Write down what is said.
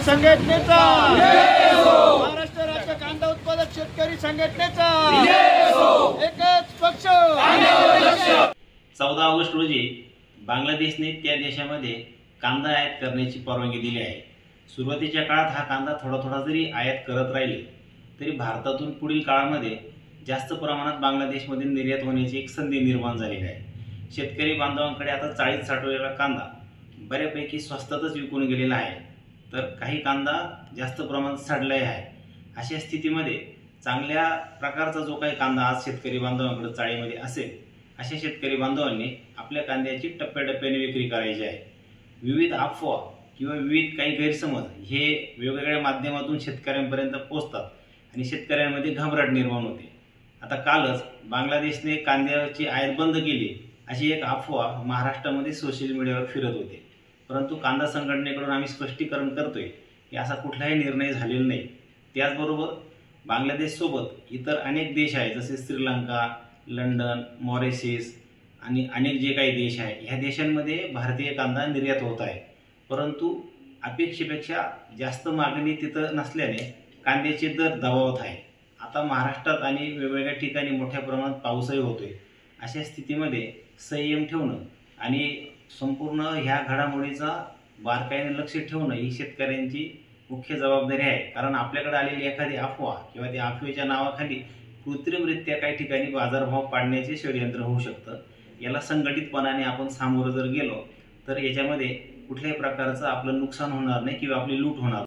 संघटनेचा, महाराष्ट्र राज्य कांदा उत्पादक शेतकरी संघटनेचा एकच पक्ष। 14 ऑगस्ट रोजी बांगलादेशने त्या देशामध्ये कांदा आयात करण्याची परवानगी दिली आहे। सुरुवातीच्या काळात हा कांदा थोडा जरी आयात करत राहिले तरी भारतातून पुढील काळामध्ये जास्त प्रमाणात बांगलादेशमध्ये निर्यात होण्याची एक संधी निर्माण झालेली आहे। शेतकरी बांधवांकडे आता चाळीत साठवलेला कांदा बऱ्यापैकी स्वस्तातच विकून गेलेला आहे, तर काही कांदा जास्त प्रमाणात सडलाही आहे। अशा स्थितीमध्ये चांगल्या प्रकारचा जो काही कांदा आज शेतकरी बांधवांकडे चाळीमध्ये असेल, अशा शेतकरी बांधवांनी आपल्या कांद्याची टप्प्याटप्प्याने विक्री करायची आहे। विविध अफवा किंवा विविध काही गैरसमज हे वेगवेगळ्या माध्यमातून शेतकऱ्यांपर्यंत पोहोचतात आणि शेतकऱ्यांमध्ये घबराट निर्माण होते। आता कालच बांगलादेशने कांद्याची आयात बंद केली अशी एक अफवा महाराष्ट्रामध्ये सोशल मीडियावर फिरत होते, परंतु कांदा संघटनेकडून आम्ही स्पष्टीकरण करतोय की असा कुठलाही निर्णय झालेला नाही। त्याचबरोबर बांगलादेशसोबत इतर अनेक देश आहेत, जसे श्रीलंका, लंडन, मॉरिशस आणि अनेक जे काही देश आहेत, ह्या देशांमध्ये भारतीय कांदा निर्यात होत आहे, परंतु अपेक्षेपेक्षा जास्त मागणी तिथं नसल्याने कांद्याचे दर दबावात आहे। आता महाराष्ट्रात आणि वेगवेगळ्या ठिकाणी मोठ्या प्रमाणात पाऊसही होतोय। अशा स्थितीमध्ये संयम ठेवणं आणि संपूर्ण ह्या घडामोडीचा बारकाईने लक्ष ठेवणं ही शेतकऱ्यांची मुख्य जबाबदारी आहे। कारण आपल्याकडे आलेली एखादी अफवा किंवा त्या अफवेच्या नावाखाली कृत्रिमरित्या काही ठिकाणी बाजारभाव पाडण्याचे षडयंत्र होऊ शकतं। याला संघटितपणाने आपण सामोरं जर गेलो तर याच्यामध्ये कुठल्याही प्रकारचं आपलं नुकसान होणार नाही किंवा आपली लूट होणार